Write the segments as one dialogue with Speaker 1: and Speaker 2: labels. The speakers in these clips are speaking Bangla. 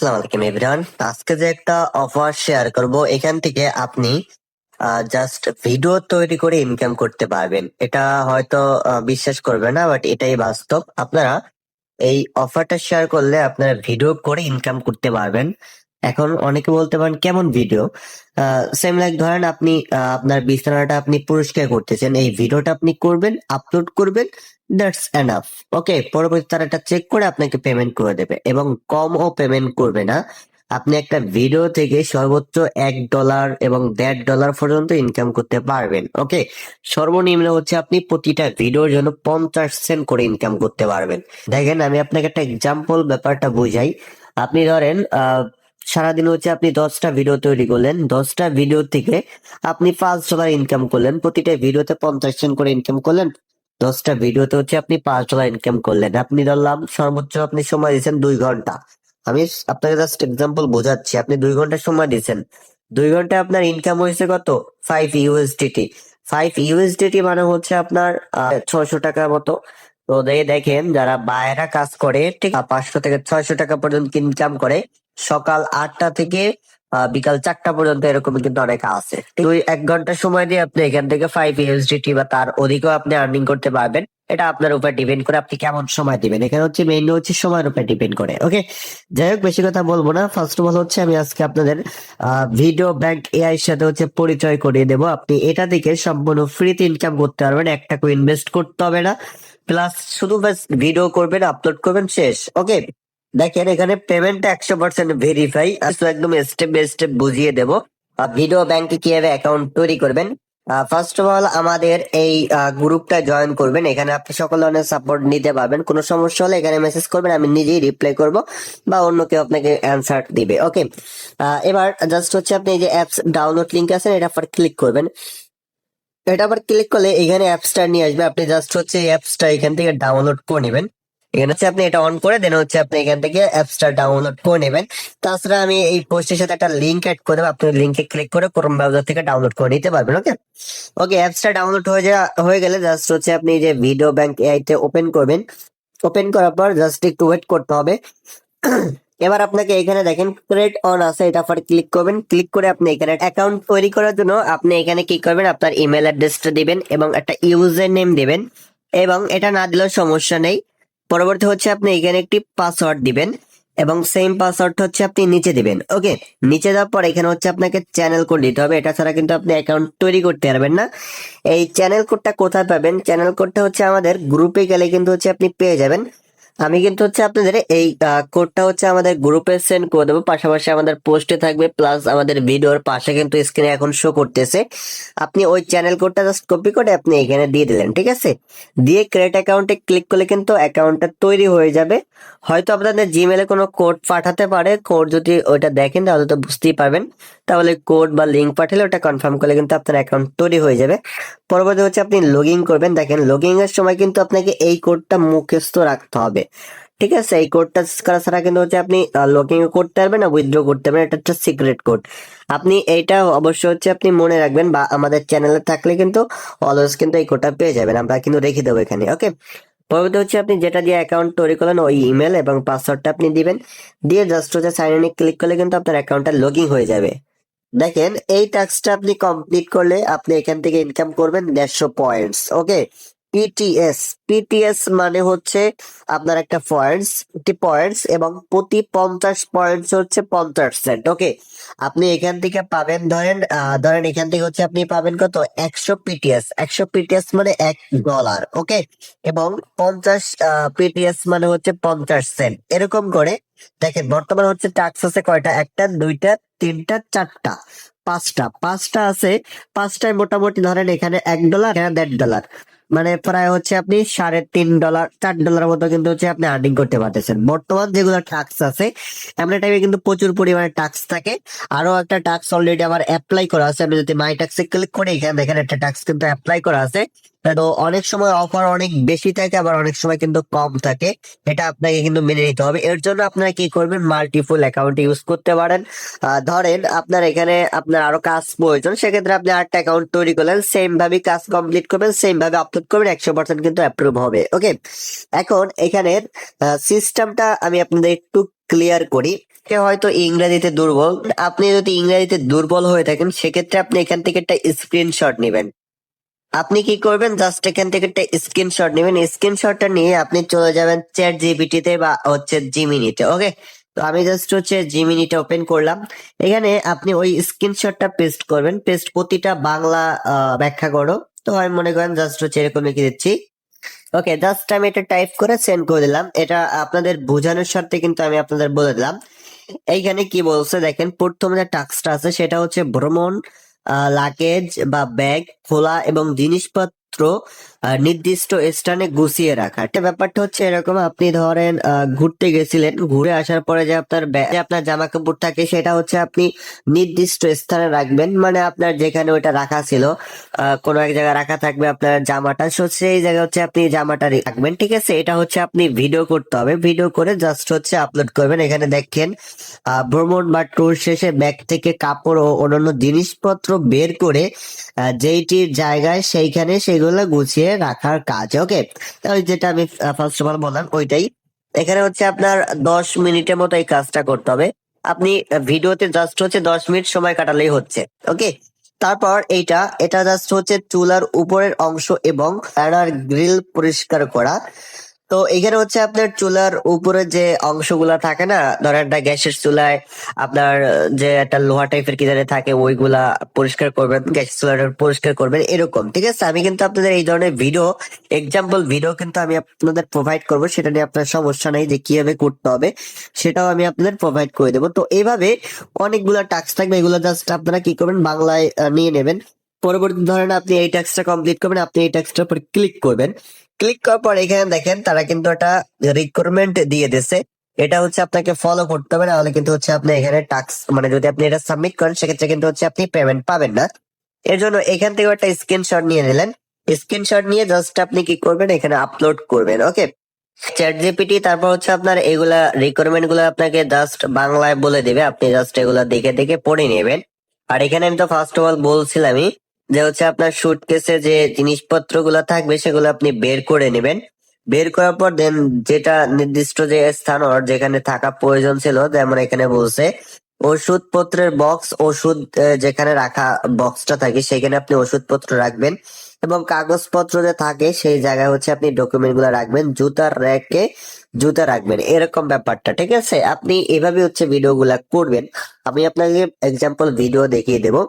Speaker 1: আসসালামু আলাইকুম এভরিওয়ান। আজকে যে একটা অফার শেয়ার করব, এখান থেকে আপনি জাস্ট ভিডিও তৈরি করে ইনকাম করতে পারবেন। এটা হয়তো বিশ্বাস করবে না, বাট এটাই বাস্তব। আপনারা এই অফারটা শেয়ার করলে আপনারা ভিডিও করে ইনকাম করতে পারবেন। এখন অনেকে বলতে পারেন কেমন ভিডিও, সেম লাইক ধরেন আপনি আপনার বিছানাটা আপনি পরিষ্কার করতেছেন, এই ভিডিওটা আপনি করবেন, আপলোড করবেন, দ্যাটস এনাফ। ওকে, পরবর্তী তারা এটা চেক করে আপনাকে পেমেন্ট করে দেবে এবং কমও পেমেন্ট করবে না। আপনি একটা ভিডিও থেকে সর্বোচ্চ $1 এবং $1.5 পর্যন্ত ইনকাম করতে পারবেন। ওকে, সর্বনিম্ন হচ্ছে আপনি প্রতিটা ভিডিওর জন্য 50 সেন্ট করে ইনকাম করতে পারবেন। দেখেন, আমি আপনাকে একটা এক্সাম্পল ব্যাপারটা বুঝাই। আপনি ধরেন সারাদিন হচ্ছে আপনি 10টা ভিডিও তৈরি করলেন, 10টা ভিডিও থেকে আপনি $5 ইনকাম করলেন, প্রতিটা ভিডিওতে 50 সেন্ট করে ইনকাম করলেন, 10টা ভিডিওতে হচ্ছে আপনি $5 ইনকাম করলেন। আপনি ধরলাম সর্বোচ্চ আপনি সময় দিয়েছেন 2 ঘন্টা। আমি আপনাকে জাস্ট এক্সাম্পল বোঝাচ্ছি, আপনি 2 ঘন্টা সময় দিয়েছেন, 2 ঘন্টায় আপনার ইনকাম হয়েছে কত? 5 USDT। 5 USDT মানে হচ্ছে আপনার 600 টাকার মতো। তো দেখেন, যারা বাইরে কাজ করে ঠিক 500 থেকে 600 টাকা পর্যন্ত ইনকাম করে, সকাল 8টা থেকে বিকাল 4টা পর্যন্ত, এরকম কিন্তু অনেক আছে। ঠিক ওই 1 ঘন্টা সময় দিয়ে আপনি এখান থেকে 5 USDT বা তার অধিকও আপনি আর্নিং করতে পারবেন। এটা আপনার উপর ডিপেন্ড করে আপনি কেমন সময় দিবেন। এখানে হচ্ছে মেইনলি হচ্ছে সময়ের উপর ডিপেন্ড করে। ওকে, যাই হোক, বেশি কথা বলবো না। ফার্স্ট অফ অল হচ্ছে আমি আজকে আপনাদের ভিডিও ব্যাংক এআই এর সাথে হচ্ছে পরিচয় করিয়ে দেবো। আপনি এটা থেকে সম্পূর্ণ ফ্রিতে ইনকাম করতে পারবেন, একটা করে ইনভেস্ট করতে হবে না। প্লাস শুধু ব্যাস ভিডিও করবেন, আপলোড করবেন, শেষ। ওকে, দেখেন এখানে পেমেন্ট 100% ভেরিফাই, একদম স্টেপ বাই স্টেপ বুঝিয়ে দেবো ভিডিও ব্যাংকে কিভাবে অ্যাকাউন্ট তৈরি করবেন। ফার্স্ট অফ অল আমাদের এই গ্রুপটা জয়েন করবেন। এখানে আপনি সকল ধরনের সাপোর্ট নিতে পারবেন। কোনো সমস্যা হলে এখানে মেসেজ করবেন, আমি নিজেই রিপ্লাই করব বা অন্য কেউ আপনাকে অ্যান্সার দিবে। ওকে, এবার জাস্ট হচ্ছে আপনি এই যে অ্যাপস ডাউনলোড লিঙ্ক আছে, এটা পর ক্লিক করবেন। এটা আবার ক্লিক করলে এখানে অ্যাপসটা নিয়ে আসবে। আপনি জাস্ট হচ্ছে অ্যাপসটা এখান থেকে ডাউনলোড করে নেবেন। এখানে হচ্ছে আপনি এটা অন করে দেন হচ্ছে আপনি এখান থেকে অ্যাপসটা ডাউনলোড করে নেবেন। তাছাড়া আমি এই পোস্টের সাথে একটা লিঙ্ক অ্যাড করে দেবো, আপনি লিঙ্কে ক্লিক করে ক্রোম ব্রাউজার থেকে ডাউনলোড করে নিতে পারবেন। ওকে, ওকে, অ্যাপসটা ডাউনলোড হয়ে গেলে জাস্ট হচ্ছে আপনি এই যে ভিডিও ব্যাংক এআই তে ওপেন করবেন। ওপেন করার পর জাস্ট একটু ওয়েট করতে হবে। এবার আপনাকে এখানে দেখেন ক্রিয়েট অন আছে, এটা পর ক্লিক করবেন। ক্লিক করে আপনি এখানে অ্যাকাউন্ট তৈরি করার জন্য আপনি এখানে কি করবেন, আপনার ইমেল অ্যাড্রেসটা দিবেন এবং একটা ইউজার নেম দিবেন, এবং এটা না দিলেও সমস্যা নেই। পরবর্তী হচ্ছে আপনি এখানে একটি পাসওয়ার্ড দিবেন এবং সেম পাসওয়ার্ড হচ্ছে আপনি নিচে দিবেন। ওকে, নিচে যাওয়ার পর এখানে হচ্ছে আপনাকে চ্যানেল কোড দিতে হবে, এটা ছাড়া কিন্তু আপনি অ্যাকাউন্ট তৈরি করতে পারবেন না। এই চ্যানেল কোডটা কোথায় পাবেন? চ্যানেল কোডটা হচ্ছে আমাদের গ্রুপে গেলে কিন্তু হচ্ছে আপনি পেয়ে যাবেন। আমি কিন্তু হচ্ছে আপনাদের এই কোডটা হচ্ছে আমাদের গ্রুপে সেন্ড করে দেবো, পাশাপাশি আমাদের পোস্টে থাকবে, প্লাস আমাদের ভিডিওর পাশে কিন্তু স্ক্রিনে এখন শো করতেছে। আপনি ওই চ্যানেল কোডটা জাস্ট কপি করে আপনি এখানে দিয়ে দিলেন, ঠিক আছে? দিয়ে ক্রিয়েট অ্যাকাউন্টে ক্লিক করলে কিন্তু অ্যাকাউন্টটা তৈরি হয়ে যাবে। হয়তো আপনাদের জিমেলে কোনো কোড পাঠাতে পারে, কোড যদি ওইটা দেখেন তাহলে তো বুঝতেই পারবেন। তাহলে কোড বা লিঙ্ক পাঠালে ওটা কনফার্ম করলে কিন্তু আপনার অ্যাকাউন্ট তৈরি হয়ে যাবে। পরবর্তী হচ্ছে আপনি লগ ইন করবেন। দেখেন, লগ ইন এর সময় কিন্তু আপনাকে এই কোডটা মুখস্থ রাখতে হবে, ঠিক আছে? এই কোডটা করা ছাড়া কিন্তু হচ্ছে আপনি লগ ইন করতে পারবেন না, উইথড্র করতে পারবেন। এটা হচ্ছে সিক্রেট কোড। আপনি এইটা অবশ্যই হচ্ছে আপনি মনে রাখবেন, বা আমাদের চ্যানেলে থাকলে কিন্তু অলওয়েজ কিন্তু এই কোডটা পেয়ে যাবেন, আমরা কিন্তু রেখে দেবো এখানে। ওকে, পরবর্তী হচ্ছে আপনি যেটা দিয়ে অ্যাকাউন্ট তৈরি করলেন ওই ইমেল এবং পাসওয়ার্ডটা আপনি দিবেন। দিয়ে জাস্ট হচ্ছে সাইন ইনে ক্লিক করলে কিন্তু আপনার অ্যাকাউন্টটা লগ ইন হয়ে যাবে। দেখেন, এই টাস্কটা আপনি কমপ্লিট করলে আপনি এখান থেকে ইনকাম করবেন 150 পয়েন্টস। ওকে, পিটিএস। পিটিএস মানে হচ্ছে আপনার একটা পয়েন্টস এবং প্রতি 50 পয়েন্টস হচ্ছে 50 সেন্ট। ওকে, আপনি এখান থেকে পাবেন, ধরেন এখান থেকে হচ্ছে আপনি পাবেন কত? 100 পিটিএস। 100 পিটিএস মানে $1। ওকে, এবং 50 পিটিএস মানে হচ্ছে 50 সেন্ট, এরকম করে। দেখেন, বর্তমানে হচ্ছে টাস্ক আছে কয়টা? একটা, দুইটা, তিনটা, চারটা, পাঁচটা। পাঁচটা আছে, পাঁচটায় মোটামুটি ধরেন এখানে $1, এখানে $1.5, মানে প্রায় হচ্ছে আপনি $3.5 $4 মতো কিন্তু হচ্ছে আপনি আর্নিং করতে পারতেছেন। বর্তমান যেগুলো টাস্ক আছে, এমন টাইমে কিন্তু প্রচুর পরিমাণে টাস্ক থাকে। আরো একটা টাস্ক অলরেডি আমার অ্যাপ্লাই করা আছে। আমি যদি মাই টাস্কে ক্লিক করি, এখানে দেখেন একটা টাস্ক কিন্তু অ্যাপ্লাই করা আছে। তো অনেক সময় অফার অনেক বেশি থাকে, আবার অনেক সময় কিন্তু কম থাকে। এটা আপনাকে কিন্তু মেনে নিতে হবে। এর জন্য আপনারা কি করবেন, মাল্টিপল অ্যাকাউন্ট ইউজ করতে পারেন। ধরেন আপনার এখানে আপনার আরো কাজ প্রয়োজন, সেক্ষেত্রে আপনি আরেকটা অ্যাকাউন্ট তৈরি করলেন, সেম ভাবে কাজ কমপ্লিট করবেন, সেম ভাবে আপলোড করবেন, 100% কিন্তু অ্যাপ্রুভ হবে। ওকে, এখন এখানের সিস্টেমটা আমি আপনাদের একটু ক্লিয়ার করি। কেউ হয়তো ইংরেজিতে দুর্বল, আপনি যদি ইংরেজিতে দুর্বল হয়ে থাকেন সেক্ষেত্রে আপনি এখান থেকে একটা স্ক্রিনশট নেবেন। আপনি কি করবেন, জাস্ট এখান থেকে একটা স্ক্রিনশট নেবেন। স্ক্রিনশটটা নিয়ে আপনি চলে যাবেন চ্যাট জিপিটিতে বা হচ্ছে জিমিনিতে। ওকে, তো আমি জাস্ট হচ্ছে জিমিনিটা ওপেন করলাম। এখানে আপনি ওই স্ক্রিনশটটা পেস্ট করবেন। পেস্ট প্রতিটা বাংলা ব্যাখ্যা করো। তো আমি মনে করেন জাস্ট হচ্ছে এরকম লিখে দিচ্ছি। ওকে, জাস্ট আমি এটা টাইপ করে সেন্ড করে দিলাম। এটা আপনাদের বোঝানোর স্বার্থে কিন্তু আমি আপনাদের বলে দিলাম। এইখানে কি বলছে দেখেন, প্রথম যে টাস্কটা আছে সেটা হচ্ছে ভ্রমণ, লাগেজ বা ব্যাগ খোলা এবং জিনিসপত্র নির্দিষ্ট স্থানে গুছিয়ে রাখা। একটা ব্যাপারটা হচ্ছে এরকম, আপনি ধরেন ঘুরতে গেছিলেন, ঘুরে আসার পরে যে আপনার যে আপনার জামা কাপড় থাকে সেটা হচ্ছে আপনি নির্দিষ্ট স্থানে রাখবেন। মানে আপনার যেখানে ওইটা রাখা ছিল, কোনো এক জায়গায় রাখা থাকবে আপনার জামাটা, সেই জায়গায় হচ্ছে আপনি জামাটা রাখবেন। ঠিক আছে, এটা হচ্ছে আপনি ভিডিও করতে হবে। ভিডিও করে জাস্ট হচ্ছে আপলোড করবেন। এখানে দেখেন ভ্রমণ বা ট্যুর শেষে ব্যাগ থেকে কাপড় ও অন্যান্য জিনিসপত্র বের করে যেইটির জায়গায় সেইখানে সেগুলো গুছিয়ে রাখার কাজ। ওকে, ওই যেটা আমি ফার্স্ট অফ অল বললাম ওইটাই। এখানে হচ্ছে আপনার 10 মিনিটের মতো এই কাজটা করতে হবে। আপনি ভিডিওতে জাস্ট হচ্ছে 10 মিনিট সময় কাটালেই হচ্ছে। ওকে, তারপর এটা জাস্ট হচ্ছে চুলার উপরের অংশ এবং গ্রিল পরিষ্কার করা। তো এখানে হচ্ছে আপনার চুলার উপরে যে অংশগুলা থাকে না, ধরেন একটা গ্যাসের চুলায় আপনার যে একটা লোহা টাইপের কি জানি থাকে, ওইগুলা পরিষ্কার করবেন, গ্যাসের চুলাটা পরিষ্কার করবেন, এরকম। ঠিক আছে, আমি কিন্তু আপনাদের এই ধরনের ভিডিও, এক্সাম্পল ভিডিও কিন্তু আমি আপনাদের প্রোভাইড করবো। সেটা নিয়ে আপনার সমস্যা নেই, যে কিভাবে করতে হবে সেটাও আমি আপনাদের প্রোভাইড করে দেবো। তো এইভাবে অনেকগুলা টাস্ক থাকবে, এগুলো জাস্ট আপনারা কি করবেন, বাংলায় নিয়ে নেবেন। পরবর্তী ধরেন আপনি এই টাস্কটা কমপ্লিট করবেন, আপনি এই টাস্কটার উপর ক্লিক করবেন। ক্লিক করার পর এখানে দেখেন তারা কিন্তু একটা রিকোয়ারমেন্ট দিয়ে দিয়েছে। এটা হচ্ছে আপনাকে ফলো করতে হবে, নাহলে কিন্তু হচ্ছে আপনি এখানে টাস্ক, মানে যদি আপনি এটা সাবমিট করেন সেক্ষেত্রে কিন্তু হচ্ছে আপনি পেমেন্ট পাবেন না। এর জন্য এখান থেকে একটা স্ক্রিনশট নিয়ে নিলেন। স্ক্রিনশট নিয়ে জাস্ট আপনি কি করবেন, এখানে আপলোড করবেন। ওকে, চ্যাট জিপিটি তারপর হচ্ছে আপনার এগুলা রিকোয়ারমেন্ট গুলো আপনাকে জাস্ট বাংলায় বলে দিবে, আপনি জাস্ট এগুলা দেখে দেখে পড়ে নেবেন। আর এখানে আমি তো ফার্স্ট অফ অল বলছিলামই যে হচ্ছে আপনার সুটকেসে যে জিনিসপত্র গুলা থাকবে সেগুলো আপনি বের করে নেবেন। বের করার পর দেন যেটা নির্দিষ্ট যে স্থান ওর যেখানে থাকা প্রয়োজন ছিল, যেমন এখানে বলছে ওষুধপত্রের বক্স, ওষুধ যেখানে রাখা বক্সটা থাকে সেখানে আপনি ওষুধপত্র রাখবেন, এবং কাগজপত্র যে থাকে সেই জায়গায় হচ্ছে আপনি ডকুমেন্ট গুলো রাখবেন, জুতার র্যাকে জুতা রাখবেন, এরকম ব্যাপারটা। ঠিক আছে, আপনি এভাবে হচ্ছে ভিডিও গুলা করবেন। আমি আপনাকে এক্সাম্পল ভিডিও দেখিয়ে দেবো।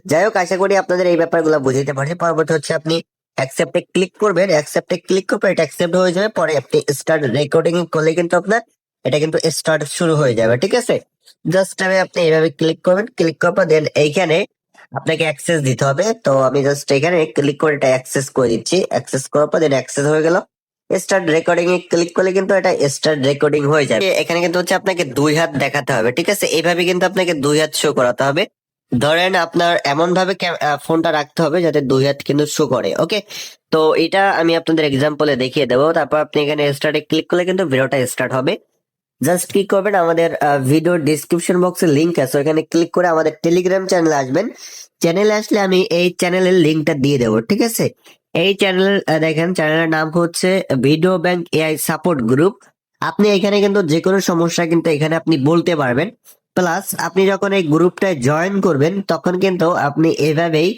Speaker 1: যাই হোক, আশা করি আপনাদের এই ব্যাপারগুলো বুঝতে পারছি। পরবর্তী হচ্ছে আপনি অ্যাকসেপ্টে ক্লিক করবেন। অ্যাকসেপ্টে ক্লিক করবেন, এটা অ্যাকসেপ্ট হয়ে যাবে। পরে আপনি স্টার্ট রেকর্ডিং করলে কিন্তু আপনার এটা কিন্তু স্টার্ট শুরু হয়ে যাবে। ঠিক আছে, জাস্ট আপনি এইভাবে ক্লিক করবেন। ক্লিক করার পর দেন এইখানে আপনাকে অ্যাক্সেস দিতে হবে। তো আমি জাস্ট এখানে ক্লিক করে এটা অ্যাক্সেস করে দিচ্ছি। অ্যাক্সেস করার পর দেন অ্যাক্সেস হয়ে গেল। স্টার্ট রেকর্ডিং এ ক্লিক করলে কিন্তু এটা স্টার্ট রেকর্ডিং হয়ে যাবে। এখানে কিন্তু হচ্ছে আপনাকে 2 হাত দেখাতে হবে। ঠিক আছে, এইভাবে কিন্তু আপনাকে 2 হাত শো করাতে হবে। ধরেন আপনার এমন ভাবে ফোনটা রাখতে হবে যাতে 2 হাত কিন্তু শো করে। ওকে, তো এটা আমি আপনাদের এক্সাম্পলে দেখিয়ে দেবো। তারপর আপনি এখানে স্টার্টে ক্লিক করলে কিন্তু ভিডিওটা স্টার্ট হবে। জাস্ট কি করবেন, আমাদের ভিডিও ডিসক্রিপশন বক্সে লিংক আছে, ওখানে ক্লিক করে আমাদের টেলিগ্রাম চ্যানেলে আসবেন। চ্যানেলে আসলে আমি এই চ্যানেলের লিংকটা দিয়ে দেবো। ঠিক আছে, এই চ্যানেল দেখেন, চ্যানেলের নাম হচ্ছে video bank AI support group. আপনি এখানে কিন্তু যে কোনো সমস্যা কিন্তু এখানে আপনি বলতে পারবেন। প্লাস আপনি যখন এই গ্রুপটায় জয়েন করবেন তখন কিন্তু আপনি এভাবেই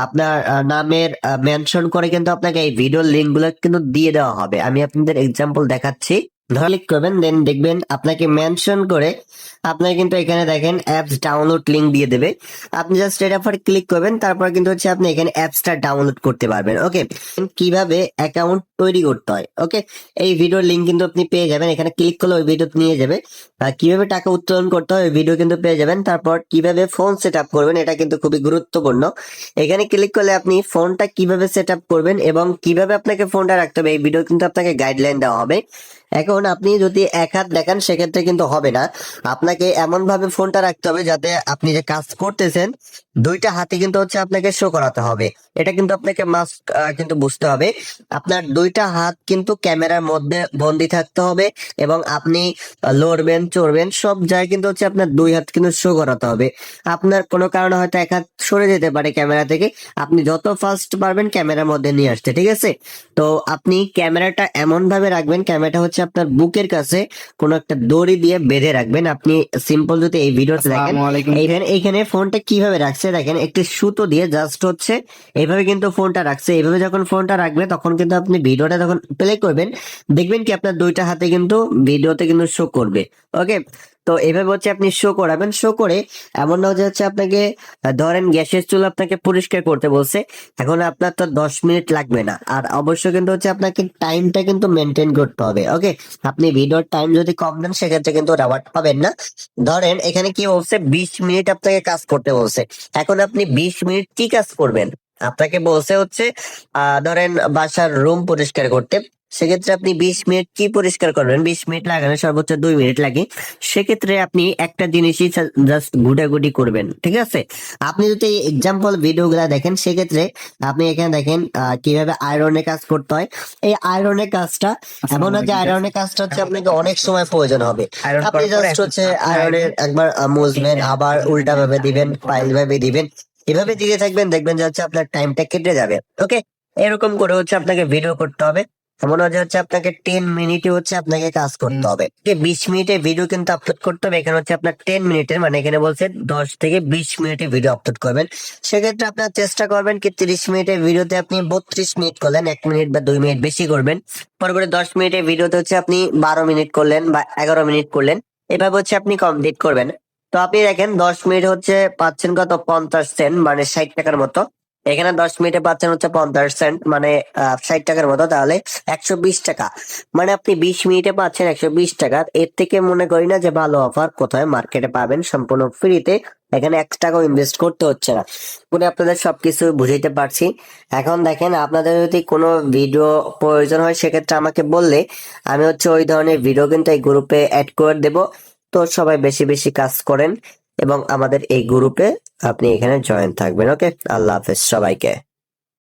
Speaker 1: আপনার নামের মেনশন করে কিন্তু আপনাকে এই ভিডিওর লিঙ্ক গুলো কিন্তু দিয়ে দেওয়া হবে। আমি আপনাদের এক্সাম্পল দেখাচ্ছি। ক্লিক করবেন, দেন দেখবেন আপনাকে মেনশন করে আপনাকে কিন্তু এখানে দেখেন অ্যাপস ডাউনলোড লিংক দিয়ে দেবে। আপনি জাস্ট এটার পর ক্লিক করবেন, তারপর কিন্তু হচ্ছে আপনি এখানে অ্যাপসটা ডাউনলোড করতে পারবেন। ওকে, কিভাবে অ্যাকাউন্ট তৈরি করতে হয়, ওকে, এই ভিডিওর লিংক কিন্তু আপনি পেয়ে যাবেন। এখানে ক্লিক করলে ওই ভিডিও নিয়ে যাবে। কিভাবে টাকা উত্তোলন করতে হয় ওই ভিডিও কিন্তু পেয়ে যাবেন। তারপর কিভাবে ফোন সেট আপ করবেন, এটা কিন্তু খুবই গুরুত্বপূর্ণ। এখানে ক্লিক করলে আপনি ফোনটা কিভাবে সেট আপ করবেন এবং কিভাবে আপনাকে ফোনটা রাখতে হবে এই ভিডিও কিন্তু আপনাকে গাইডলাইন দেওয়া হবে। এখন আপনি যদি এক হাত দেখান সেক্ষেত্রে কিন্তু হবে না, আপনাকে এমন ভাবে ফোনটা রাখতে হবে যাতে আপনি যে কাজ করতেছেন দুইটা হাতে কিন্তু হচ্ছে আপনাকে শো করাতে হবে। এটা কিন্তু আপনাকে মাস্ট কিন্তু বুঝতে হবে, আপনার দুইটা হাত কিন্তু ক্যামেরার মধ্যে বন্দি থাকতে হবে এবং আপনি লড়বেন চড়বেন সব জায়গায় কিন্তু হচ্ছে আপনার দুই হাত কিন্তু শো করাতে হবে। আপনার কোনো কারণে হয়তো এক হাত সরে যেতে পারে ক্যামেরা থেকে, আপনি যত ফাস্ট পারবেন ক্যামেরার মধ্যে নিয়ে আসতে, ঠিক আছে? তো আপনি ক্যামেরাটা এমন ভাবে রাখবেন, ক্যামেরাটা হচ্ছে আপনার বুকের কাছে কোনো একটা দড়ি দিয়ে বেঁধে রাখবেন। আপনি সিম্পল যদি এই ভিডিওতে দেখেন,
Speaker 2: আসসালামু আলাইকুম।
Speaker 1: এইখানে ফোনটা কিভাবে রাখছে দেখেন, একটি সুতো দিয়ে জাস্ট হচ্ছে এইভাবে কিন্তু ফোনটা রাখছে। এইভাবে যখন ফোনটা রাখবে তখন কিন্তু আপনি ভিডিওটা যখন প্লে করবেন দেখবেন কি আপনার দুইটা হাতে কিন্তু ভিডিওতে কিন্তু শো করবে। ওকে, তো এইভাবে হচ্ছে আপনি শো করাবেন। শো করে এমন না যে হচ্ছে আপনাকে ধরেন গ্যাসের চুলা আপনাকে পরিষ্কার করতে বলছে, এখন আপনার তো 10 মিনিট লাগবে না, আর অবশ্যই কিন্তু হচ্ছে আপনাকে টাইমটা কিন্তু মেনটেন করতে হবে। ওকে, আপনি ভিডিওর টাইম যদি কম দেন সেক্ষেত্রে কিন্তু রেওয়ার্ড পাবেন না। ধরেন এখানে কি বলছে 20 মিনিট আপনাকে কাজ করতে বলছে, এখন আপনি 20 মিনিট কি কাজ করবেন? আপনাকে বলছে হচ্ছে ধরেন বাসার রুম পরিষ্কার করতে, সেক্ষেত্রে আপনি 20 মিনিট কি পরিষ্কার করবেন? 20 মিনিট লাগে না, সর্বোচ্চ 2 মিনিট লাগে। সেক্ষেত্রে আপনি একটা জিনিসই জাস্ট ঘুটাঘুটি করবেন, ঠিক আছে? আপনি যদি এক্সাম্পল ভিডিও গুলা দেখেন সেক্ষেত্রে আপনি এখানে দেখেন কিভাবে আয়রনের কাজ করতে হয়। এই আয়রনের কাজটা এমন না যে আয়রনের কাজটা হচ্ছে আপনাকে অনেক সময় প্রয়োজন হবে, আপনি জাস্ট হচ্ছে আয়রনের একবার মুছবেন আবার উল্টা ভাবে দিবেন পাইল ভাবে দিবেন, এভাবে দিকে থাকবেন, দেখবেন যে হচ্ছে আপনার টাইমটা কেটে যাবে। ওকে, এরকম করে হচ্ছে আপনাকে ভিডিও করতে হবে। এমন হচ্ছে আপনাকে 10 মিনিটে হচ্ছে আপনাকে কাজ করতে হবে। 20 মিনিটের ভিডিও কিন্তু আপলোড করতে হবে, এখানে হচ্ছে আপনার 10 মিনিটের, মানে এখানে বলছে 10 থেকে 20 মিনিটের ভিডিও আপলোড করবেন। সেক্ষেত্রে আপনার চেষ্টা করবেন কি 30 মিনিটের ভিডিওতে আপনি 32 মিনিট করলেন, 1 মিনিট বা 2 মিনিট বেশি করবেন। পরে 10 মিনিটের ভিডিওতে হচ্ছে আপনি 12 মিনিট করলেন বা 11 মিনিট করলেন, এভাবে হচ্ছে আপনি কমপ্লিট করবেন। তো আপনি দেখেন 10 মিনিট হচ্ছে পাচ্ছেন কত, 50 সেন্ট, মানে 60 টাকার মতো। এখানে 10 মিনিটে পাচ্ছেন হচ্ছে 50 সেন্ট, মানে 60 টাকার মতো, তাহলে 120 টাকা। মানে আপনি 20 মিনিটে পাচ্ছেন 120 টাকা। এর থেকে মনে করি না যে ভালো অফার কোথায় মার্কেটে পাবেন, সম্পূর্ণ ফ্রিতে। এখানে 1 টাকাও ইনভেস্ট করতে হচ্ছে না। পুরো আপনাদের সবকিছু বুঝাইতে পারছি। এখন দেখেন আপনাদের যদি কোনো ভিডিও প্রয়োজন হয় সেক্ষেত্রে আমাকে বললে আমি হচ্ছে ওই ধরনের ভিডিও কিন্তু এই গ্রুপে অ্যাড করে দেব। তো সবাই বেশি বেশি কাজ করেন এবং আমাদের এই গ্রুপে আপনি এখানে জয়েন থাকবেন। ওকে, আল্লাহ হাফেজ সবাইকে।